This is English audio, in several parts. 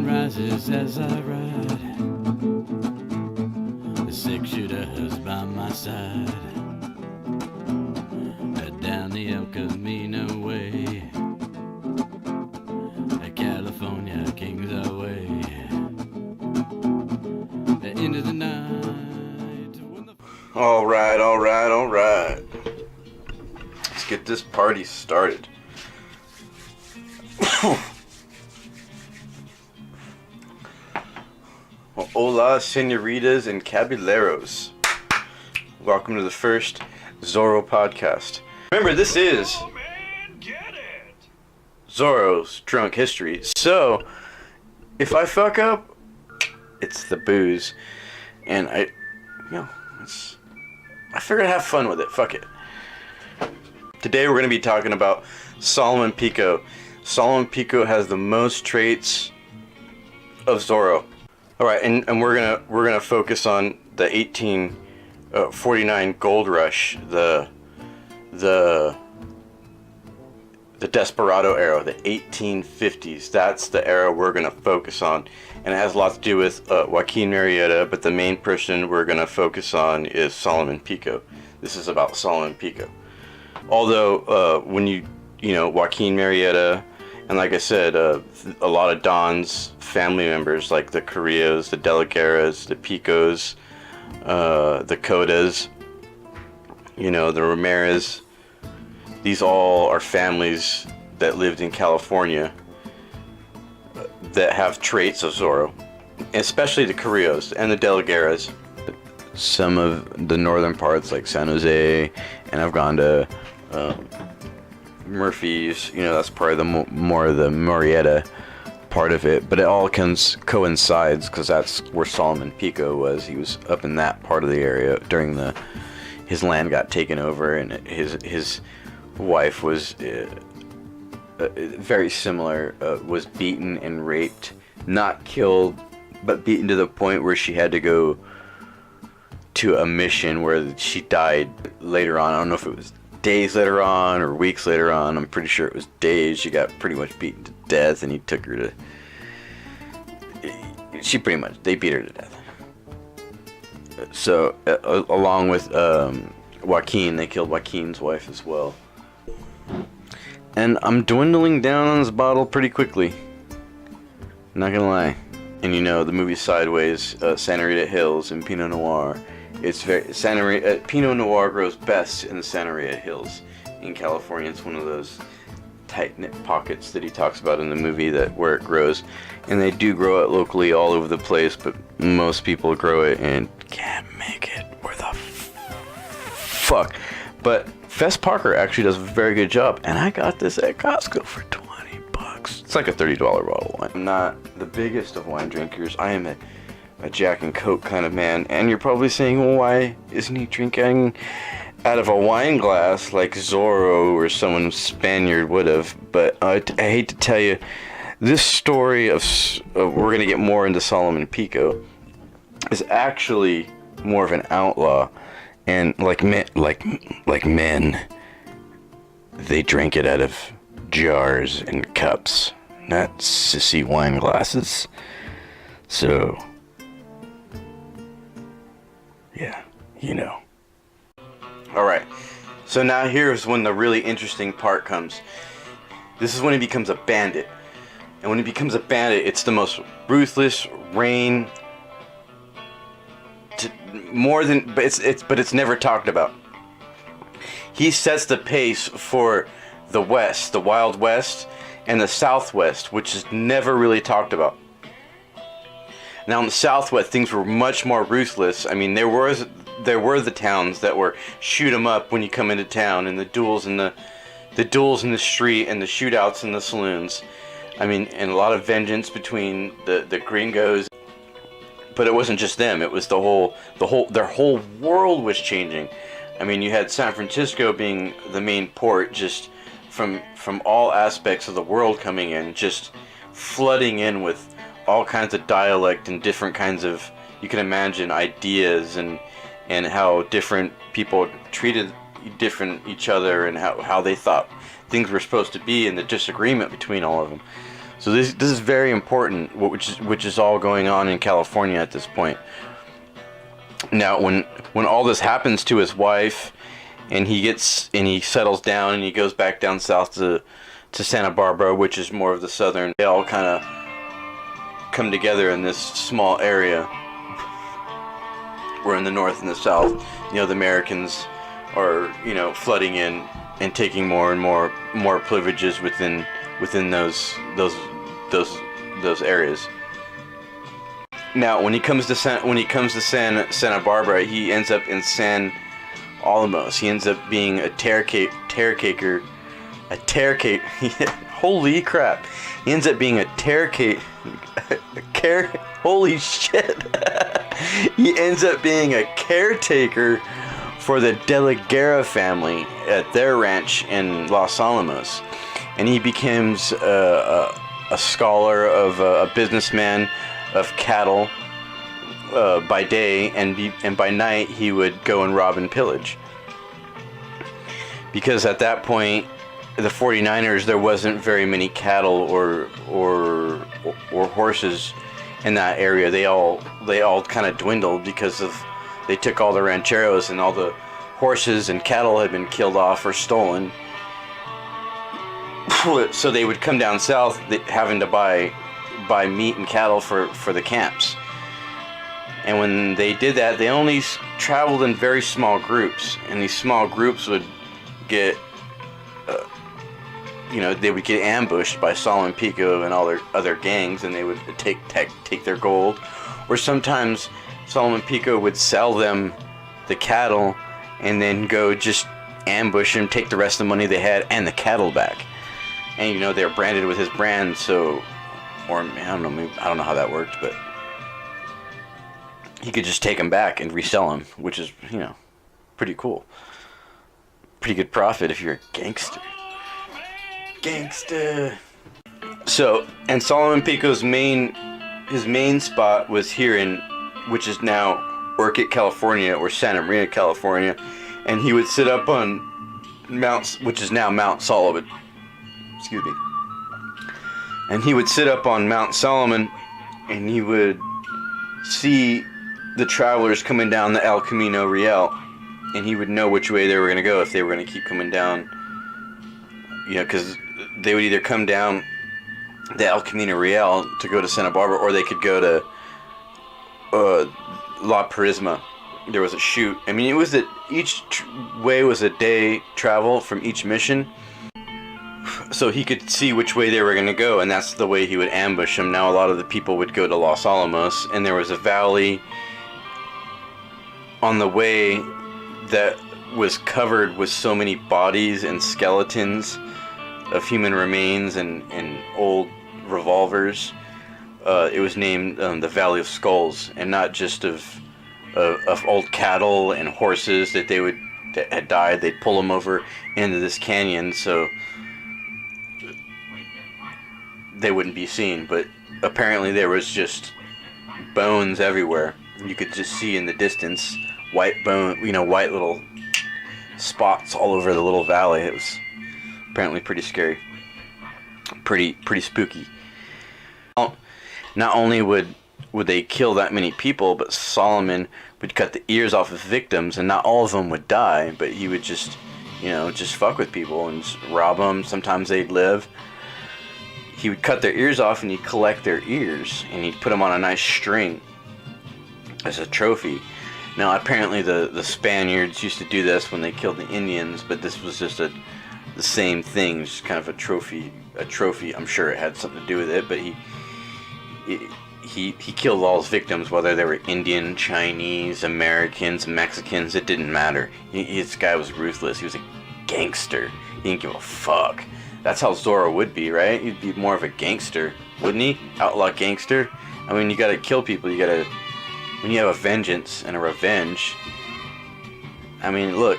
rises as I ride. The six-shooter's by my side. Down the El Camino way. California Kings our way. Into the night. All right. Let's get this party started. Well, hola, senoritas and caballeros. Welcome to the first Zorro podcast. Remember, this is Zorro's Drunk History. So, if I fuck up, it's the booze. And I figured I'd have fun with it. Fuck it. Today we're going to be talking about Salomon Pico. Salomon Pico has the most traits of Zorro. Alright, and we're gonna focus on the 1849 gold rush, the Desperado era, the 1850s. That's the era we're going to focus on. And it has a lot to do with Joaquin Murrieta, but the main person we're going to focus on is Salomon Pico. This is about Salomon Pico. Although, when you know, Joaquin Murrieta, and like I said, a lot of Don's family members, like the Carrillos, the De La Guerras, the Picos, the Codas, you know, the Ramirez. These all are families that lived in California that have traits of Zorro, especially the Carrillos and the De La Guerras. Some of the northern parts, like San Jose and Avganda, Murphy's, you know, that's part of the more of the Murrieta part of it, but it all coincides because that's where Salomon Pico was. He was up in that part of the area during his land got taken over, and his wife was very similar, was beaten and raped, not killed, but beaten to the point where she had to go to a mission where she died later on. I don't know if it was days later on or weeks later on. I'm pretty sure it was days. She got pretty much beaten to death, and he took her to... They beat her to death. So, along with Joaquin, they killed Joaquin's wife as well. And I'm dwindling down on this bottle pretty quickly. Not gonna lie. And you know, the movie Sideways, Santa Rita Hills and Pinot Noir. It's very Pinot Noir grows best in the Santa Rita Hills in California. It's one of those tight-knit pockets that he talks about in the movie where it grows. And they do grow it locally all over the place, but most people grow it and can't make it. Where the fuck? But Fess Parker actually does a very good job, and I got this at Costco for $20. It's like a $30 bottle of wine. I'm not the biggest of wine drinkers. I am a Jack and Coke kind of man, and you're probably saying, well, why isn't he drinking out of a wine glass like Zorro or someone Spaniard would have? But I hate to tell you, this story of we're going to get more into Salomon Pico is actually more of an outlaw. And like men, they drank it out of jars and cups, not sissy wine glasses. So, yeah, you know. Alright, so now here's when the really interesting part comes. This is when he becomes a bandit. And when he becomes a bandit, it's the most ruthless, but it's never talked about. He sets the pace for the West, the Wild West, and the Southwest, which is never really talked about. Now in the Southwest, things were much more ruthless. I mean, there were the towns that were shoot 'em up when you come into town, and the duels in the street, and the shootouts in the saloons. I mean, and a lot of vengeance between the gringos. But it wasn't just them. It was their whole world was changing. I mean, you had San Francisco being the main port, just from all aspects of the world coming in, just flooding in with all kinds of dialect and different kinds of, you can imagine, ideas and how different people treated each other and how they thought things were supposed to be, and the disagreement between all of them. So this is very important, which is all going on in California at this point. Now, when all this happens to his wife, and he settles down and he goes back down south to Santa Barbara, which is more of the southern. They all kind of come together in this small area. Where in the north and the south, the Americans are, flooding in and taking more and more privileges within those areas. Now, when he comes to Santa Barbara, he ends up in San Alamos. He ends up being a caretaker. Holy crap! He ends up being a holy shit! He ends up being a caretaker for the De La Guerra family at their ranch in Los Alamos, and he becomes a scholar of a businessman of cattle by day, and by night he would go and rob and pillage. Because at that point, the 49ers, there wasn't very many cattle or horses in that area. They all kind of dwindled because they took all the rancheros, and all the horses and cattle had been killed off or stolen. So they would come down south, having to buy meat and cattle for the camps. And when they did that, they only traveled in very small groups, and these small groups would get they would get ambushed by Salomon, Pico, and all their other gangs, and they would take their gold. Or sometimes Salomon, Pico would sell them the cattle and then go just ambush them, take the rest of the money they had and the cattle back. And they were branded with his brand, so, or I don't know, I don't know how that worked, but he could just take them back and resell them, which is, pretty cool. Pretty good profit if you're a gangster. So, and Salomon Pico's main spot was here which is now Orchid, California, or Santa Maria, California, and he would sit up on which is now Mount Solomon. Excuse me. And he would sit up on Mount Solomon, and he would see the travelers coming down the El Camino Real, and he would know which way they were going to go if they were going to keep coming down. Because they would either come down the El Camino Real to go to Santa Barbara, or they could go to La Purisma. There was a chute. I mean, it was each way was a day travel from each mission, so he could see which way they were going to go, and that's the way he would ambush them. Now, a lot of the people would go to Los Alamos, and there was a valley on the way that was covered with so many bodies and skeletons of human remains and old revolvers. It was named the Valley of Skulls, and not just of old cattle and horses that had died. They'd pull them over into this canyon so they wouldn't be seen. But apparently there was just bones everywhere. You could just see in the distance white little spots all over the little valley. It was apparently pretty scary, pretty spooky. Not only would they kill that many people, but Solomon would cut the ears off of victims, and not all of them would die, but he would just fuck with people and just rob them. Sometimes they'd live. He would cut their ears off, and he'd collect their ears, and he'd put them on a nice string as a trophy. Now, apparently the Spaniards used to do this when they killed the Indians, but this was just the same thing, just kind of a trophy. I'm sure it had something to do with it, but he killed all his victims, whether they were Indian, Chinese, Americans, Mexicans. It didn't matter. This guy was ruthless. He was a gangster. He didn't give a fuck. That's how Zorro would be, right? He'd be more of a gangster, wouldn't he? Outlaw gangster. I mean, you gotta kill people. When you have a vengeance and a revenge. I mean, look,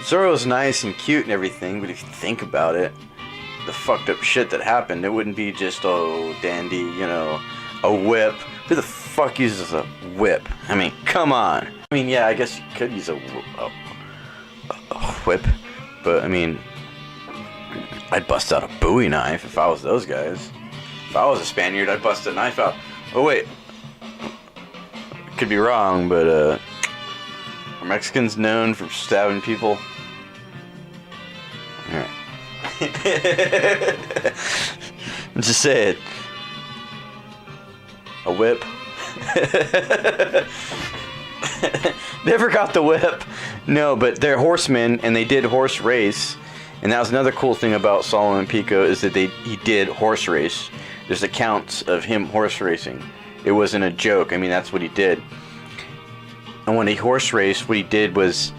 Zorro's nice and cute and everything, but if you think about it, the fucked up shit that happened, it wouldn't be just, dandy, a whip. Who the fuck uses a whip? I mean, come on. I mean, yeah, I guess you could use a whip, but I mean, I'd bust out a Bowie knife if I was those guys. If I was a Spaniard, I'd bust a knife out. Oh wait, could be wrong, but are Mexicans known for stabbing people? Alright. Just say it. A whip. Never got the whip. No, but they're horsemen, and they did horse race. And that was another cool thing about Salomon Pico, is that he did horse race. There's accounts of him horse racing. It wasn't a joke. I mean, that's what he did. And when he horse raced, what he did was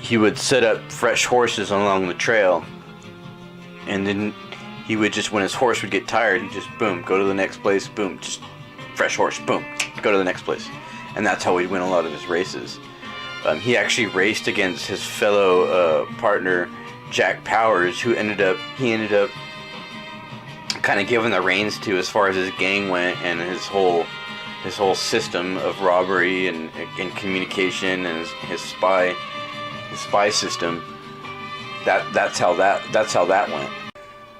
he would set up fresh horses along the trail, and then he would just, when his horse would get tired, he'd just, boom, go to the next place, boom, just fresh horse, boom, go to the next place. And that's how he'd win a lot of his races. He actually raced against his fellow partner, Jack Powers, who ended up kind of giving the reins to as far as his gang went, and his whole system of robbery and communication, and his spy system. That's how that went.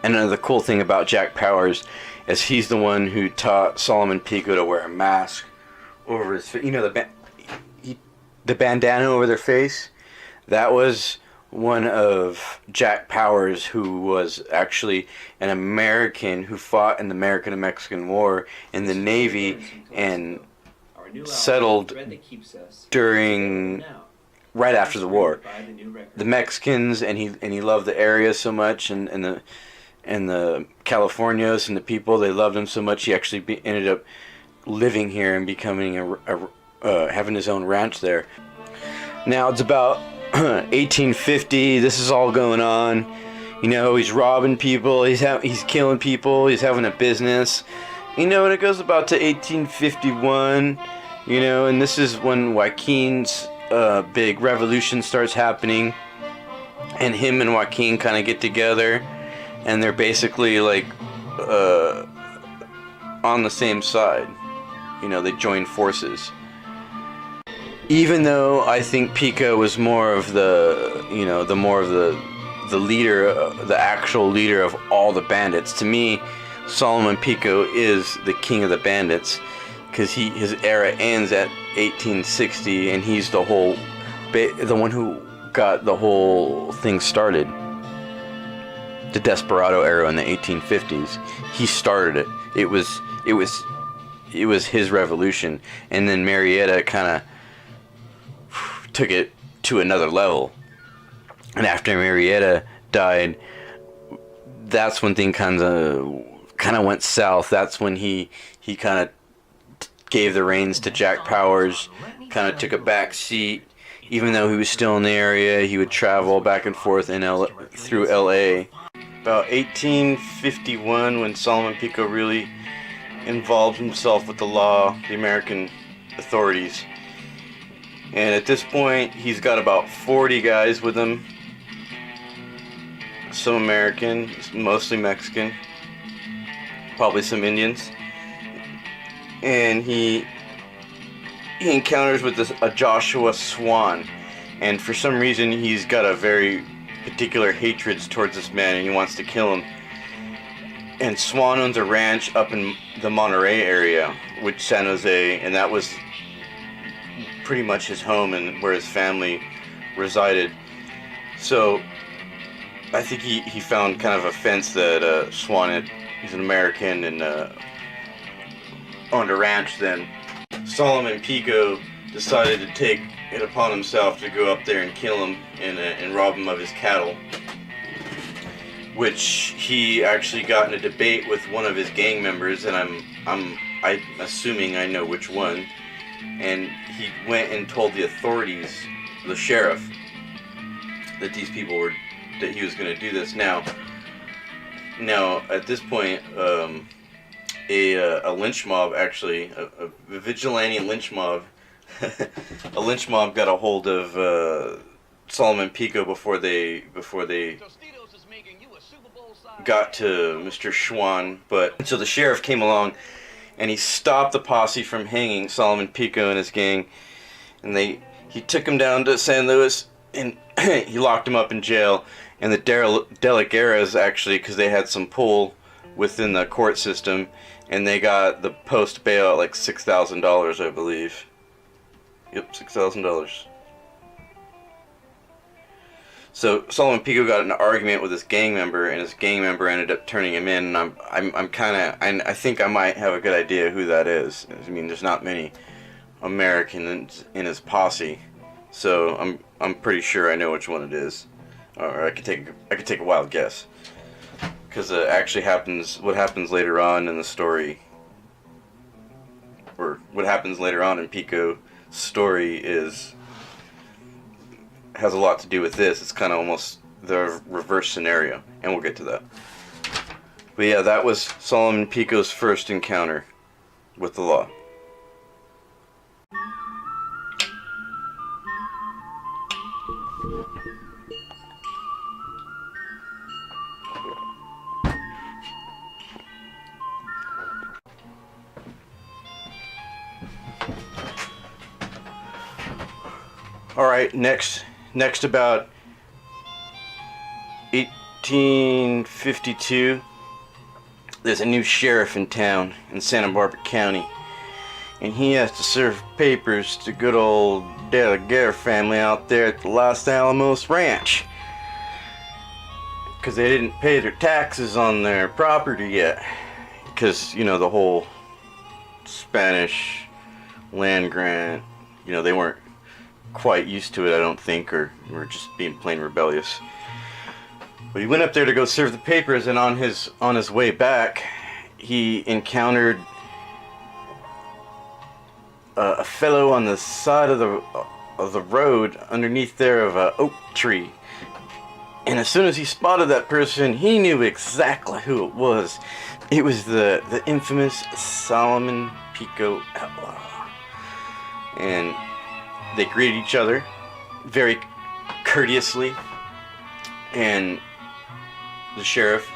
And another cool thing about Jack Powers is he's the one who taught Salomon Pico to wear a mask over his face. You know, the bandana over their face. That was one of Jack Powers, who was actually an American who fought in the American and Mexican War in the Navy and settled during right after the war. The Mexicans, and he loved the area so much, and the Californios and the people, they loved him so much. He actually ended up living here and becoming having his own ranch there. Now it's about 1850. This is all going on. You know, he's robbing people. He's killing people. He's having a business. You know, and it goes about to 1851. You know, and this is when Joaquin's big revolution starts happening, and him and Joaquin kind of get together, and they're basically like on the same side. You know, they join forces. Even though I think Pico was more of the leader, the actual leader of all the bandits. To me, Salomon Pico is the king of the bandits, because his era ends at 1860, and he's the one who got the whole thing started. The Desperado era in the 1850s, he started it. It was his revolution, and then Marietta kind of took it to another level. And after Marietta died, that's when things kind of went south. That's when he kind of gave the reins to Jack Powers, kind of took a back seat. Even though he was still in the area, he would travel back and forth through LA. About 1851, when Salomon Pico really involved himself with the law, the American authorities. And at this point, he's got about 40 guys with him. Some American, mostly Mexican, probably some Indians. And he encounters with a Joshua Swan. And for some reason, he's got a very particular hatred towards this man, and he wants to kill him. And Swan owns a ranch up in the Monterey area, which San Jose, and that was pretty much his home and where his family resided. So I think he found kind of a fence that Swan he's an American and owned a ranch then. Salomon Pico decided to take it upon himself to go up there and kill him and rob him of his cattle, which he actually got in a debate with one of his gang members, and I'm assuming I know which one. And he went and told the authorities, the sheriff, that these people that he was going to do this. Now at this point, a lynch mob, actually, a vigilante lynch mob, a lynch mob got a hold of Salomon Pico before they got to Mr. Schwan. But so the sheriff came along, and he stopped the posse from hanging Salomon Pico and his gang, and he took him down to San Luis, and he locked him up in jail. And the Delegaras actually, because they had some pull within the court system, and they got the post bail at like $6,000, I believe. Yep, $6,000. So Salomon Pico got in an argument with his gang member, and his gang member ended up turning him in. And I'm kind of, I think I might have a good idea who that is. I mean, there's not many Americans in his posse, so I'm pretty sure I know which one it is, or I could take a wild guess, because it actually happens. What happens later on in the story, or what happens later on in Pico's story, has a lot to do with this. It's kind of almost the reverse scenario, and we'll get to that. But yeah, that was Salomon Pico's first encounter with the law. Alright, next about 1852, there's a new sheriff in town in Santa Barbara County, and he has to serve papers to good old De La Guerra family out there at the Los Alamos Ranch, because they didn't pay their taxes on their property yet, because, you know, the whole Spanish land grant, you know, they weren't quite used to it, I don't think, or were just being plain rebellious. But he went up there to go serve the papers, and on his way back, he encountered a fellow on the side of the road underneath there of an oak tree. And as soon as he spotted that person, he knew exactly who it was. It was the infamous Salomon Pico outlaw. And they greeted each other very courteously, and the sheriff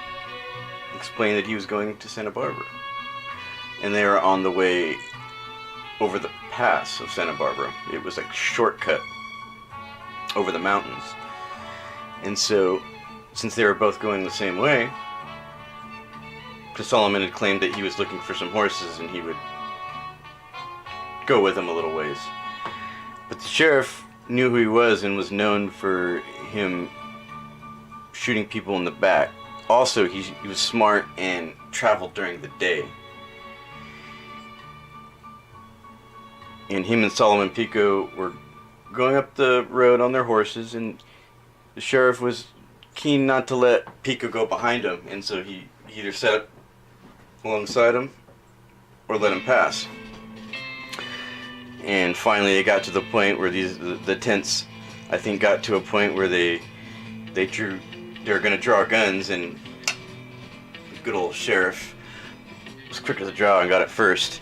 explained that he was going to Santa Barbara, and they were on the way over the pass of Santa Barbara. It was like a shortcut over the mountains, and so since they were both going the same way, because Salomon had claimed that he was looking for some horses and he would go with him a little ways. But the sheriff knew who he was and was known for him shooting people in the back. Also, he was smart and traveled during the day. And him and Salomon Pico were going up the road on their horses, and the sheriff was keen not to let Pico go behind him, and so he either set up alongside him or let him pass. And finally they got to the point where the tents, I think, got to a point where they were going to draw guns, and the good old sheriff was quick as a draw and got it first.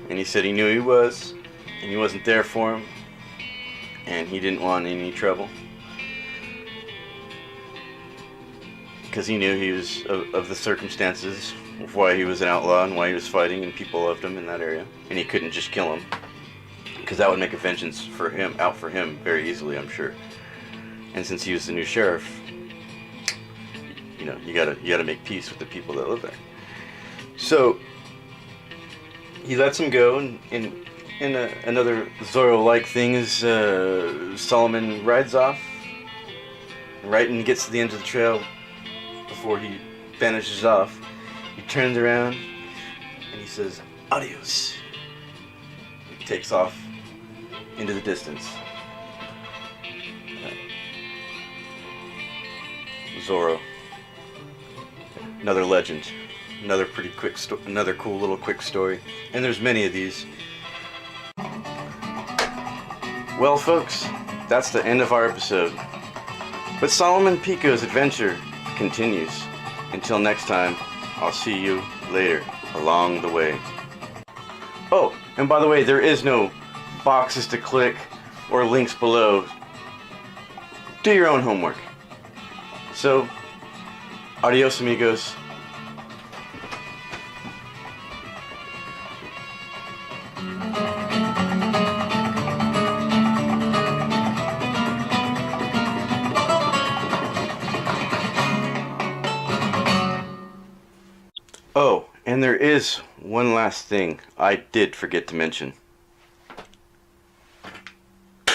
And he said he knew he was, and he wasn't there for him, and he didn't want any trouble, because he knew he was of the circumstances of why he was an outlaw and why he was fighting, and people loved him in that area, and he couldn't just kill him, because that would make a vengeance for him very easily, I'm sure. And since he was the new sheriff, you know, you gotta make peace with the people that live there. So he lets him go, and another Zorro-like thing is Salomon rides off, right, and gets to the end of the trail before he vanishes off. He turns around and he says, "Adios." He takes off into the distance. Zorro, another legend, another pretty quick another cool little quick story, and there's many of these. Well, folks, that's the end of our episode. But Salomon Pico's adventure continues. Until next time, I'll see you later along the way. Oh, and by the way, there is no boxes to click or links below. Do your own homework. So, adios amigos. Oh, and there is one last thing I did forget to mention.